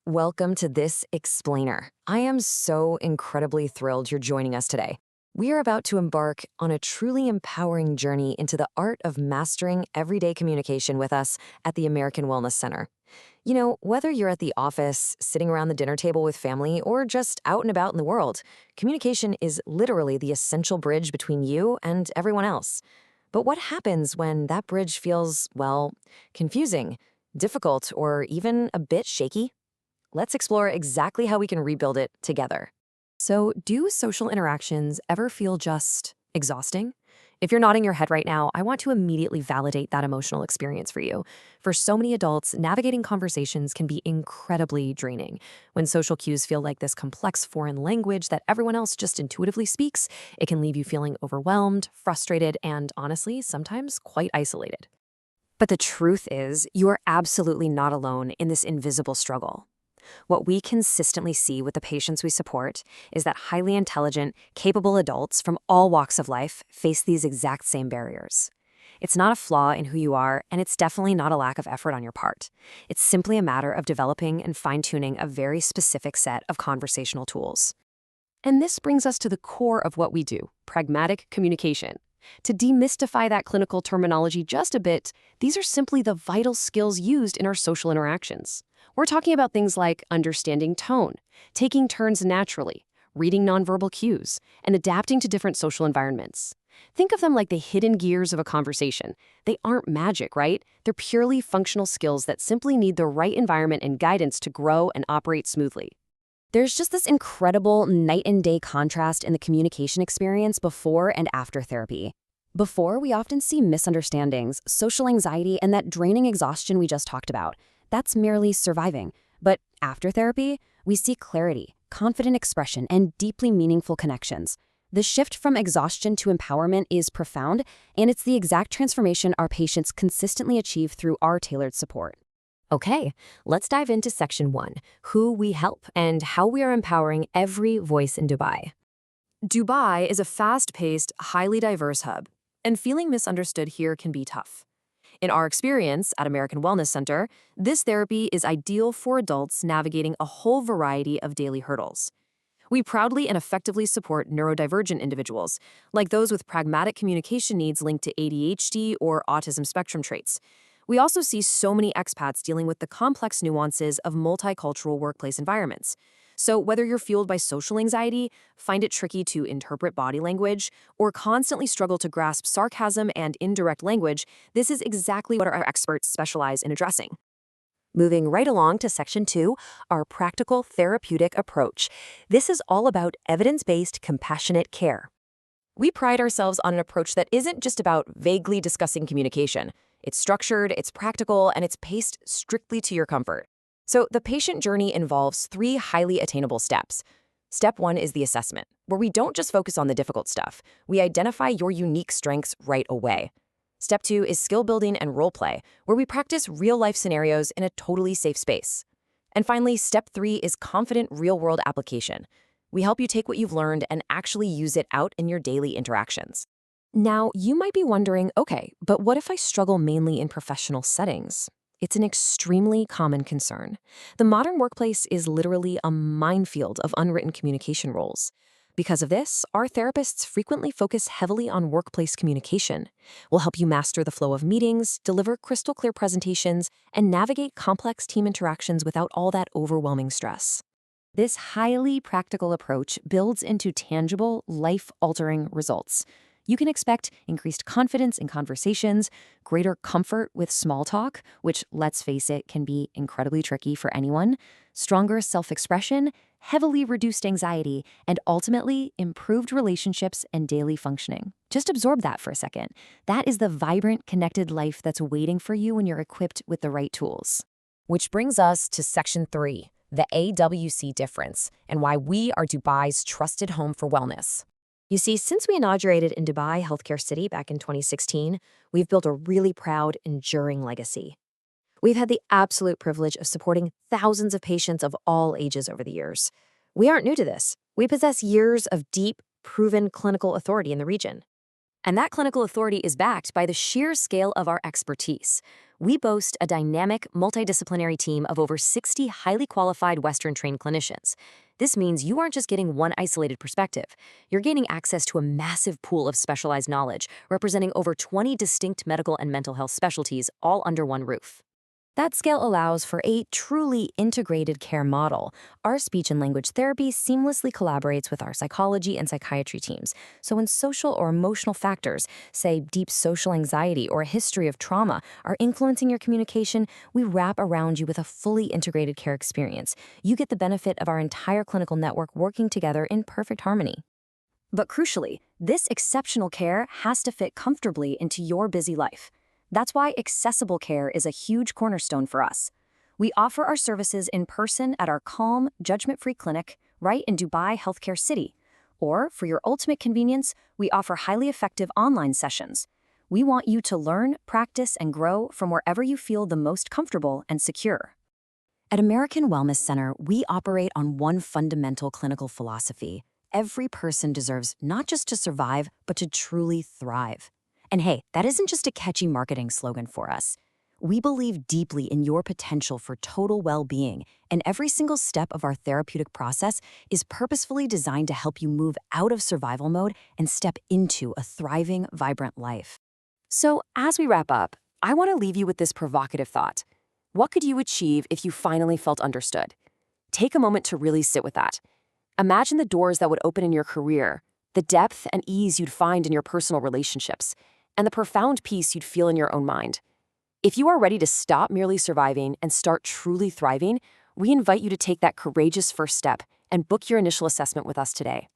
Welcome to this explainer. I am so incredibly thrilled you're joining us today. We are about to embark on a truly empowering journey into the art of mastering everyday communication with us at the American Wellness Center. You know, whether you're at the office, sitting around the dinner table with family, or just out and about in the world, communication is literally the essential bridge between you and everyone else. But what happens when that bridge feels, well, confusing, difficult, or even a bit shaky? Let's explore exactly how we can rebuild it together. So, do social interactions ever feel just exhausting? If you're nodding your head right now, I want to immediately validate that emotional experience for you. For so many adults, navigating conversations can be incredibly draining. When social cues feel like this complex foreign language that everyone else just intuitively speaks, it can leave you feeling overwhelmed, frustrated, and honestly, sometimes quite isolated. But the truth is, you are absolutely not alone in this invisible struggle. What we consistently see with the patients we support is that highly intelligent, capable adults from all walks of life face these exact same barriers. It's not a flaw in who you are, and it's definitely not a lack of effort on your part. It's simply a matter of developing and fine-tuning a very specific set of conversational tools. And this brings us to the core of what we do, pragmatic communication. To demystify that clinical terminology just a bit, these are simply the vital skills used in our social interactions. We're talking about things like understanding tone, taking turns naturally, reading nonverbal cues, and adapting to different social environments. Think of them like the hidden gears of a conversation. They aren't magic, right? They're purely functional skills that simply need the right environment and guidance to grow and operate smoothly. There's just this incredible night and day contrast in the communication experience before and after therapy. Before, we often see misunderstandings, social anxiety, and that draining exhaustion we just talked about. That's merely surviving. But after therapy, we see clarity, confident expression, and deeply meaningful connections. The shift from exhaustion to empowerment is profound, and it's the exact transformation our patients consistently achieve through our tailored support. Okay, let's dive into section 1, who we help and how we are empowering every voice in Dubai. Dubai is a fast-paced, highly diverse hub, and feeling misunderstood here can be tough. In our experience at American Wellness Center, this therapy is ideal for adults navigating a whole variety of daily hurdles. We proudly and effectively support neurodivergent individuals, like those with pragmatic communication needs linked to ADHD or autism spectrum traits. We also see so many expats dealing with the complex nuances of multicultural workplace environments. So whether you're fueled by social anxiety, find it tricky to interpret body language, or constantly struggle to grasp sarcasm and indirect language, this is exactly what our experts specialize in addressing. Moving right along to section 2, our practical therapeutic approach. This is all about evidence-based compassionate care. We pride ourselves on an approach that isn't just about vaguely discussing communication. It's structured, it's practical, and it's paced strictly to your comfort. So the patient journey involves 3 highly attainable steps. Step 1 is the assessment, where we don't just focus on the difficult stuff. We identify your unique strengths right away. Step 2 is skill building and role play, where we practice real-life scenarios in a totally safe space. And finally, step 3 is confident real-world application. We help you take what you've learned and actually use it out in your daily interactions. Now, you might be wondering, okay, but what if I struggle mainly in professional settings? It's an extremely common concern. The modern workplace is literally a minefield of unwritten communication roles. Because of this, our therapists frequently focus heavily on workplace communication. We'll help you master the flow of meetings, deliver crystal clear presentations, and navigate complex team interactions without all that overwhelming stress. This highly practical approach builds into tangible, life-altering results. You can expect increased confidence in conversations, greater comfort with small talk, which, let's face it, can be incredibly tricky for anyone, stronger self-expression, heavily reduced anxiety, and ultimately improved relationships and daily functioning. Just absorb that for a second. That is the vibrant, connected life that's waiting for you when you're equipped with the right tools. Which brings us to section 3, the AWC difference, and why we are Dubai's trusted home for wellness. You see, since we inaugurated in Dubai Healthcare City back in 2016, we've built a really proud, enduring legacy. We've had the absolute privilege of supporting thousands of patients of all ages over the years. We aren't new to this. We possess years of deep, proven clinical authority in the region. And that clinical authority is backed by the sheer scale of our expertise. We boast a dynamic, multidisciplinary team of over 60 highly qualified Western-trained clinicians. This means you aren't just getting one isolated perspective. You're gaining access to a massive pool of specialized knowledge, representing over 20 distinct medical and mental health specialties, all under one roof. That scale allows for a truly integrated care model. Our speech and language therapy seamlessly collaborates with our psychology and psychiatry teams. So when social or emotional factors, say deep social anxiety or a history of trauma, are influencing your communication, we wrap around you with a fully integrated care experience. You get the benefit of our entire clinical network working together in perfect harmony. But crucially, this exceptional care has to fit comfortably into your busy life. That's why accessible care is a huge cornerstone for us. We offer our services in person at our calm, judgment-free clinic right in Dubai Healthcare City. Or, for your ultimate convenience, we offer highly effective online sessions. We want you to learn, practice, and grow from wherever you feel the most comfortable and secure. At American Wellness Center, we operate on one fundamental clinical philosophy. Every person deserves not just to survive, but to truly thrive. And hey, that isn't just a catchy marketing slogan for us. We believe deeply in your potential for total well-being, and every single step of our therapeutic process is purposefully designed to help you move out of survival mode and step into a thriving, vibrant life. So, as we wrap up, I want to leave you with this provocative thought. What could you achieve if you finally felt understood? Take a moment to really sit with that. Imagine the doors that would open in your career, the depth and ease you'd find in your personal relationships, and the profound peace you'd feel in your own mind. If you are ready to stop merely surviving and start truly thriving, we invite you to take that courageous first step and book your initial assessment with us today.